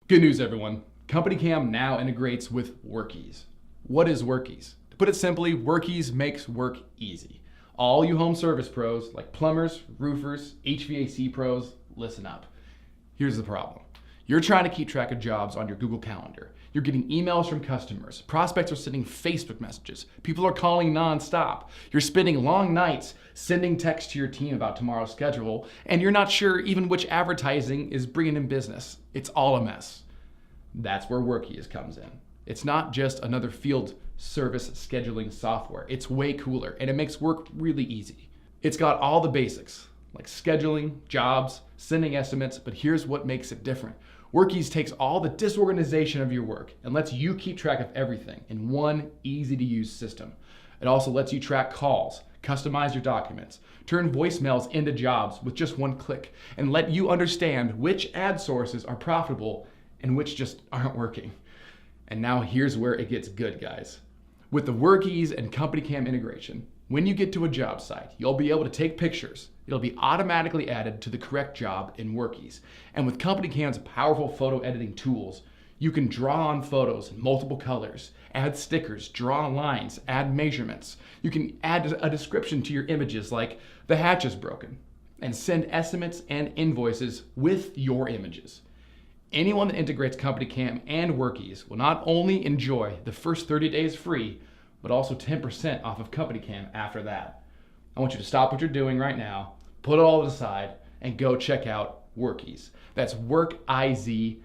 Good news, everyone. CompanyCam now integrates with Workiz. What is Workiz? To put it simply, Workiz makes work easy. All you home service pros, like plumbers, roofers, HVAC pros, listen up. Here's the problem. You're trying to keep track of jobs on your Google Calendar. You're getting emails from customers. Prospects are sending Facebook messages. People are calling nonstop. You're spending long nights sending texts to your team about tomorrow's schedule, and you're not sure even which advertising is bringing in business. It's all a mess. That's where Workiz comes in. It's not just another field service scheduling software. It's way cooler, and it makes work really easy. It's got all the basics, like scheduling, jobs, sending estimates, but here's what makes it different. Workiz takes all the disorganization of your work and lets you keep track of everything in one easy-to-use system. It also lets you track calls, customize your documents, turn voicemails into jobs with just one click, and let you understand which ad sources are profitable and which just aren't working. And now here's where it gets good, guys. With the Workiz and CompanyCam integration, when you get to a job site, you'll be able to take pictures. It'll be automatically added to the correct job in Workiz. And with CompanyCam's powerful photo editing tools, you can draw on photos in multiple colors, add stickers, draw lines, add measurements. You can add a description to your images like the hatch is broken, and send estimates and invoices with your images. Anyone that integrates CompanyCam and Workiz will not only enjoy the first 30 days free, but also 10% off of CompanyCam after that. I want you to stop what you're doing right now, put it all aside, and go check out Workiz. That's workiz.com.